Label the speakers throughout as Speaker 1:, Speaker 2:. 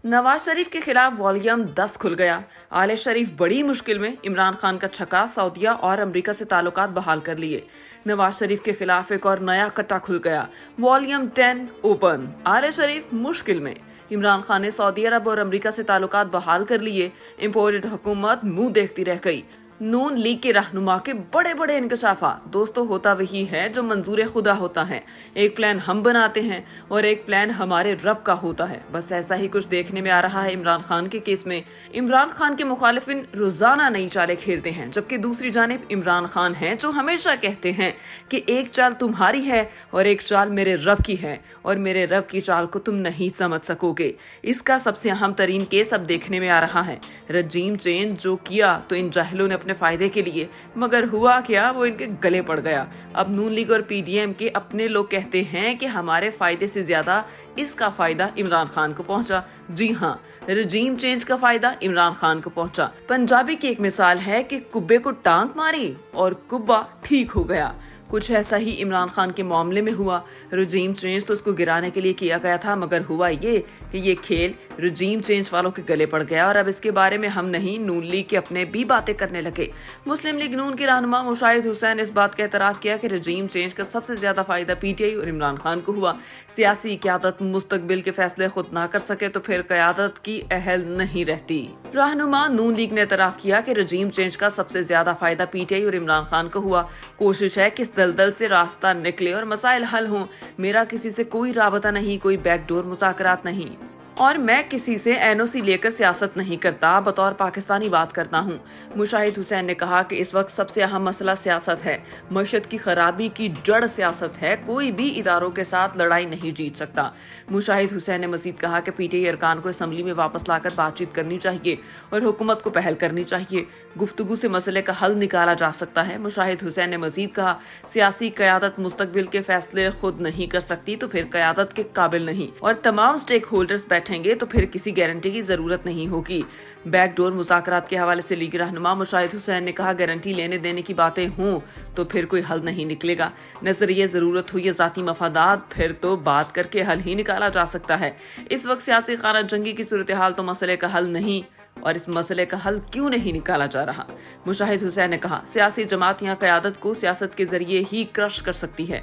Speaker 1: नवाज शरीफ के खिलाफ वॉल्यूम 10 खुल गया। आले शरीफ बड़ी मुश्किल में, इमरान खान का छक्का, सऊदीया और अमेरिका से ताल्लुकात बहाल कर लिए। नवाज शरीफ के खिलाफ एक और नया कट्टा खुल गया। Volume 10 open. आले शरीफ मुश्किल में, इमरान खान ने सऊदी अरब और अमेरिका से ताल्लुकात बहाल कर लिए। इम्पोर्टेड हुकूमत मुंह देखती रह गई। नून लीग के रहनुमा के बड़े बड़े इंकशाफा। दोस्तों, होता वही है जो मंजूर खुदा होता है। एक प्लान हम बनाते हैं और एक प्लान हमारे रब का होता है। बस ऐसा ही कुछ देखने में आ रहा है इमरान खान के केस में। इमरान खान के मुखालिफिन रोजाना नई चालें खेलते हैं, जबकि दूसरी जानिब इमरान खान हैं जो हमेशा कहते हैं कि एक चाल तुम्हारी है और एक चाल मेरे रब की है, और मेरे रब की चाल को तुम नहीं समझ सकोगे। इसका सबसे अहम तरीन केस अब देखने में आ रहा है। रजीम चेंज जो किया तो इन जाहिलों ने अपने फायदे के लिए, मगर हुआ क्या, वो इनके गले पड़ गया। अब नून लीग और पीडीएम के अपने लोग कहते हैं कि हमारे फायदे से ज्यादा इसका फायदा इमरान खान को पहुंचा। जी हाँ, रजीम चेंज का फायदा इमरान खान को पहुंचा। पंजाबी की एक मिसाल है कि कुब्बे को टांग मारी और कुब्बा ठीक हो गया। कुछ ऐसा ही इमरान खान के मामले में हुआ। रजीम चेंज तो उसको गिराने के लिए किया गया था, मगर हुआ ये कि ये खेल रजीम चेंज वालों के गले पड़ गया और अब इसके बारे में हम नहीं, नून लीग के अपने भी बातें करने लगे। मुस्लिम लीग नून के रहनुमा मुशाहिद हुसैन ने इस बात का एतराफ़ किया कि रजीम चेंज का सबसे ज्यादा फायदा पीटीआई और इमरान खान को हुआ। सियासी क़यादत मुस्तकबिल के फैसले खुद ना कर सके तो फिर क़यादत की अहल नहीं रहती। रहनुमा नून लीग ने एतराफ़ किया कि रजीम चेंज का सबसे ज्यादा फायदा पीटीआई और इमरान खान को हुआ। कोशिश है कि दलदल से रास्ता निकले और मसाइल हल हों। मेरा किसी से कोई राबता नहीं, कोई बैकडोर मुज़ाकरात नहीं, और मैं किसी से एनओसी लेकर सियासत नहीं करता, बतौर पाकिस्तानी बात करता हूँ। मुशाहिद हुसैन ने कहा कि इस वक्त सबसे अहम मसला सियासत है। मशहद की खराबी की जड़ सियासत है। कोई भी इदारों के साथ लड़ाई नहीं जीत सकता। मुशाहिद हुसैन ने मजीद कहा कि पीटीआई अरकान को असम्बली में वापस लाकर बातचीत करनी चाहिए और हुकूमत को पहल करनी चाहिए। गुफ्तगू से मसले का हल निकाला जा सकता है। मुशाहिद हुसैन ने मजीद कहा, सियासी क़यादत मुस्तकबिल के फैसले खुद नहीं कर सकती तो फिर क़यादत के काबिल नहीं, और तमाम स्टेक होल्डर्स बैठेंगे तो फिर किसी गारंटी की जरूरत नहीं होगी। बैकडोर मुज़ाकरात के हवाले से लीग रहनुमा मुशाहिद हुसैन ने कहा, गारंटी लेने देने की बातें हों तो फिर कोई हल नहीं निकलेगा। नजरिए जरूरत हुई ज़ाती मफादात, फिर तो बात करके हल ही निकाला जा सकता है। इस वक्त सियासी खाना जंगी की सूरत हाल तो मसले का हल नहीं, और इस मसले का हल क्यों नहीं निकाला जा रहा। मुशाहिद हुसैन ने कहा, सियासी जमात या क़यादत को सियासत के जरिए ही क्रश कर सकती है।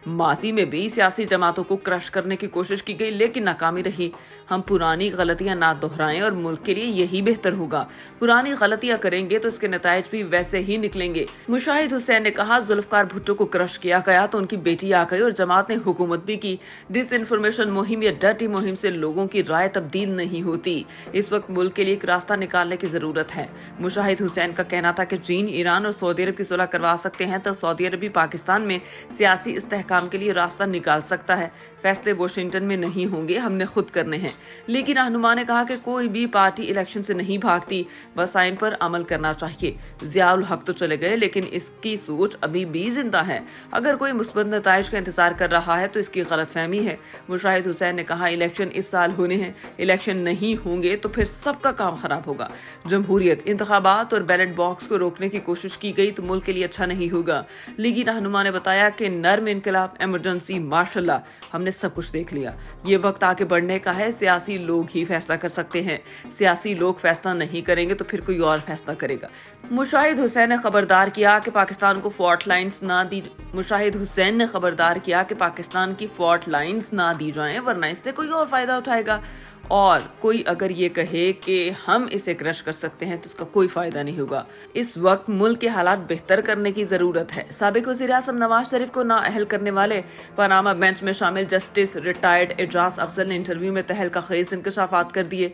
Speaker 1: माजी में भी सियासी जमातों को क्रश करने की कोशिश की गई, लेकिन नाकामी रही। हम पुरानी गलतियां ना दोहराएं और मुल्क के लिए यही बेहतर होगा। पुरानी गलतियां करेंगे तो इसके नताइज भी वैसे ही निकलेंगे। मुशाहिद हुसैन ने कहा, जुल्फकार भुट्टो को क्रश किया गया तो उनकी बेटी आ गई और जमात ने हुकूमत भी की। डिसइंफॉर्मेशन मुहिम या डर्टी मुहिम से लोगों की राय तब्दील नहीं होती। इस वक्त मुल्क के लिए एक रास्ता निकालने की जरूरत है। मुशाहिद हुसैन का कहना था कि चीन, ईरान और सऊदी अरब की सुलह करवा सकते हैं तो सऊदी अरब भी पाकिस्तान में सियासी इस्तेहकाम के लिए रास्ता निकाल सकता है। फैसले वाशिंगटन में नहीं होंगे, हमने खुद करने हैं। लेकिन रहनुमा ने कहा कि कोई भी पार्टी इलेक्शन से नहीं भागती, बस आइन पर अमल करना चाहिए। ज़ियाउल हक तो चले गए, लेकिन इसकी सोच अभी भी जिंदा है। अगर कोई मुस्बत नताइज का इंतजार कर रहा है तो इसकी गलतफहमी है। मुशाहिद हुसैन ने कहा, इलेक्शन इस साल होने हैं, इलेक्शन नहीं होंगे तो फिर सबका काम खराब होगा। जमहूरियत, इंतखाबात और बैलेट बॉक्स को रोकने की कोशिश की गई तो मुल्क के लिए अच्छा नहीं होगा। लीगी रहनुमा ने बताया कि नर्म इनकलाब, इमरजेंसी, माशाल्लाह, हमने सब कुछ देख लिया। ये वक्त आगे बढ़ने का है। सियासी लोग ही फैसला कर सकते हैं। सियासी लोग फैसला नहीं करेंगे तो फिर कोई और फैसला करेगा। मुशाहिद हुसैन ने खबरदार किया कि पाकिस्तान को फॉल्ट लाइंस ना दी मुशाहिद हुसैन ने खबरदार किया कि पाकिस्तान की फॉल्ट लाइंस ना दी जाएं, वरना इससे कोई और फायदा उठाएगा। और कोई अगर ये कहे कि हम इसे क्रश कर सकते हैं तो इसका कोई फायदा नहीं होगा। इस वक्त मुल्क के हालात बेहतर करने की जरूरत है। साबिक वज़ीर-ए-आज़म नवाज शरीफ को नाअहल करने वाले पनामा बेंच में शामिल जस्टिस रिटायर्ड एजाज अफजल ने इंटरव्यू में तहलका खेज इंकशाफात कर दिए।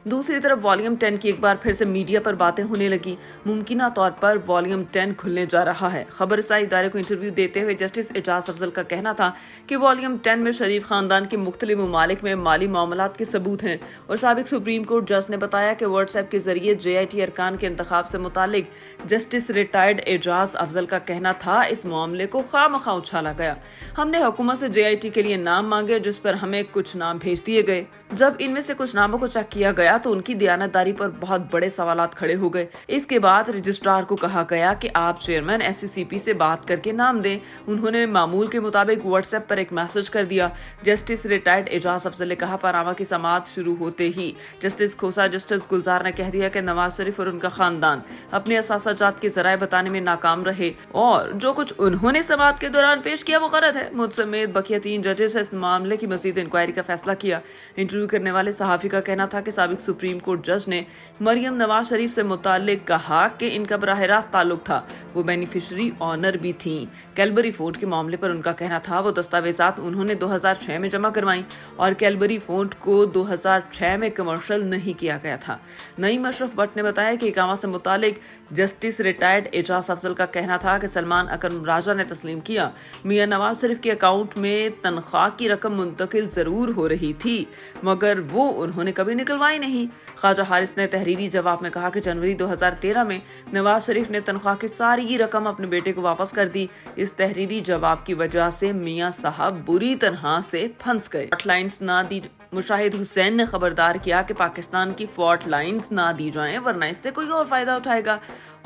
Speaker 1: दूसरी तरफ वॉल्यूम 10 की एक बार फिर से मीडिया पर बातें होने लगी। मुमकिना तौर पर वॉल्यूम 10 खुलने जा रहा है। खबरसाई इदारे को इंटरव्यू देते हुए जस्टिस एजाज अफजल का कहना था कि वॉल्यूम 10 में शरीफ खानदान के मुख्तलिफ ममालिक में माली मामलात के सबूत हैं, और साबिक सुप्रीम कोर्ट जज ने बताया कि व्हाट्सएप के जरिए JIT अरकान के इंतखाब से मुतालिक जस्टिस रिटायर्ड एजाज अफजल का कहना था, इस मामले को खामखा उछाला गया। हमने हुकूमत से JIT के लिए नाम मांगे, जिस पर हमें कुछ नाम भेज दिए गए। जब इनमें से कुछ नामों को चेक किया गया गया तो उनकी दयानतदारी पर बहुत बड़े सवालात खड़े हो गए। इसके बाद रजिस्ट्रार को कहा गया कि आप चेयरमैन SCCP से बात करके नाम दें। उन्होंने मामूल के मुताबिक व्हाट्सएप पर एक मैसेज कर दिया। जस्टिस रिटायर्ड एजाज अफजल ने कहा, पनामा की समाअत शुरू होते ही जस्टिस खोसा जस्टिस गुलजार ने कह दिया कि नवाज शरीफ और उनका खानदान अपने असासाजात के जराए बताने में नाकाम रहे और जो कुछ उन्होंने समाअत के दौरान पेश किया वो गलत है। मुझ समेत बकिया 3 जजेस इस मामले की मजीद इंक्वायरी का फैसला किया। इंटरव्यू करने वाले सहाफी का कहना था कि साबिक सुप्रीम कोर्ट जज ने मरियम नवाज शरीफ से मुताल्लिक कहा कि इनका बराह रास्त ताल्लुक था, वो बेनिफिशरी ऑनर भी थी। कैलबरी फोर्ट के मामले पर उनका कहना था वो दस्तावेजात उन्होंने 2006 में जमा करवाई और कैलबरी फोर्ट को 2006 में कमर्शियल नहीं किया गया था। नईम अशरफ भट्ट ने बताया कि इकामा से मुतालिक जस्टिस रिटायर्ड एजाज अफजल का कहना था कि सलमान अकरम राजा ने तस्लीम किया मियां नवाज शरीफ के अकाउंट में तनख्वाह की रकम मुंतकिल जरूर हो रही थी मगर वो उन्होंने कभी निकलवाई नहीं। ख्वाजा हारिस ने तहरीरी जवाब में कहा कि जनवरी 2013 में नवाज शरीफ ने तनख्वाह की सारी रकम अपने बेटे को वापस कर दी। इस तहरीरी जवाब की वजह से मियां साहब बुरी तरह से फंस गए। फॉल्ट लाइन्स ना दी। मुशाहिद हुसैन ने खबरदार किया कि पाकिस्तान की फॉल्ट लाइन्स ना दी जाएं वरना इससे कोई और फायदा उठाएगा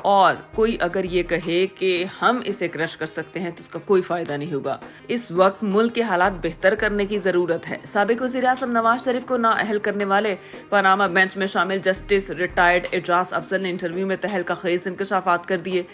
Speaker 1: और कोई अगर ये कहे कि हम इसे क्रश कर सकते हैं तो इसका कोई फायदा नहीं होगा। इस वक्त मुल्क के हालात बेहतर करने की जरूरत है। साबिक वज़ीर आज़म नवाज शरीफ को नाअहल करने वाले पनामा बेंच में शामिल जस्टिस रिटायर्ड एजाज अफजल ने इंटरव्यू में तहलका खेज इंकशाफात कर दिए।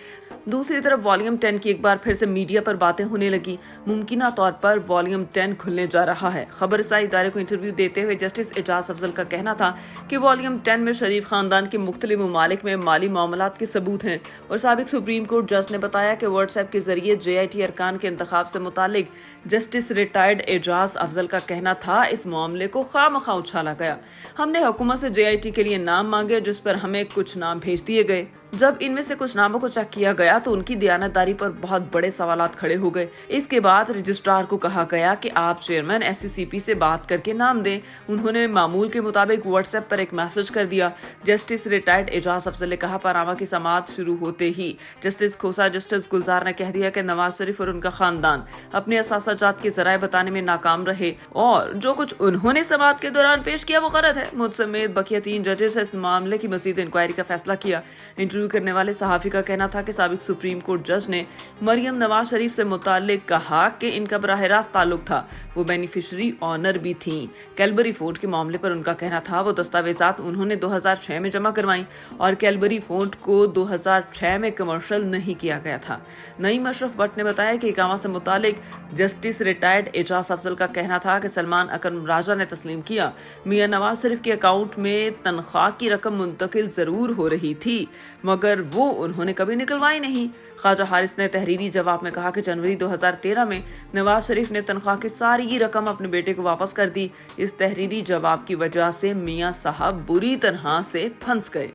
Speaker 1: दूसरी तरफ वॉल्यूम 10 की एक बार फिर से मीडिया पर बातें होने लगी। मुमकिना तौर पर वॉल्यूम 10 खुलने जा रहा है। खबरसाई इदारे को इंटरव्यू देते हुए जस्टिस एजाज अफजल का कहना था कि वॉल्यूम 10 में शरीफ खानदान के मुख्तलिफ ममालिक में माली मामलात के सबूत हैं और साबिक सुप्रीम कोर्ट जज ने बताया कि व्हाट्सएप के जरिए JIT अरकान के इंतखाब से मुतालिक जस्टिस रिटायर्ड एजाज अफजल का कहना था इस मामले को खामखा उछाला गया। हमने हुकूमत से JIT के लिए नाम मांगे जिस पर हमें कुछ नाम भेज दिए गए। जब इनमें से कुछ नामों को चेक किया गया तो उनकी दयानतदारी पर बहुत बड़े सवालात खड़े हो गए। इसके बाद रजिस्ट्रार को कहा गया कि आप चेयरमैन SCCP से बात करके नाम दें। उन्होंने मामूल के मुताबिक व्हाट्सएप पर एक मैसेज कर दिया। जस्टिस रिटायर्ड एजाज अफजल ने कहा, पनामा की समाअत शुरू होते ही जस्टिस खोसा जस्टिस गुलजार ने कह दिया कि नवाज शरीफ और उनका खानदान अपने असासाजात के जराए बताने में नाकाम रहे और जो कुछ उन्होंने समाअत के दौरान पेश किया वो गलत है। मुझ समेत बकिया 3 जजेस इस मामले की मजीद इंक्वायरी का फैसला किया। इंटरव्यू करने वाले सहाफी का कहना था कि साबिक सुप्रीम कोर्ट जज ने मरियम नवाज शरीफ से मुताल्लिक कहा कि इनका बराह रास्त ताल्लुक था, वो बेनिफिशरी ऑनर भी थी। कैलबरी फोर्ट के मामले पर उनका कहना था वो दस्तावेजात उन्होंने 2006 में जमा करवाई और कैलबरी फोर्ट को 2006 में कमर्शियल नहीं किया गया था। नईम अशरफ भट्ट ने बताया कि इकामा से मुतालिक जस्टिस रिटायर्ड एजाज अफजल का कहना था कि सलमान अकरम राजा ने तस्लीम किया मियां नवाज शरीफ के अकाउंट में तनख्वाह की रकम मुंतकिल जरूर हो रही थी मगर वो उन्होंने कभी निकलवाई नहीं। ख्वाजा हारिस ने तहरीरी जवाब में कहा कि जनवरी 2013 में नवाज शरीफ ने तनख्वाह की सारी रकम अपने बेटे को वापस कर दी। इस तहरीरी जवाब की वजह से मियां साहब बुरी तरह से फंस गए।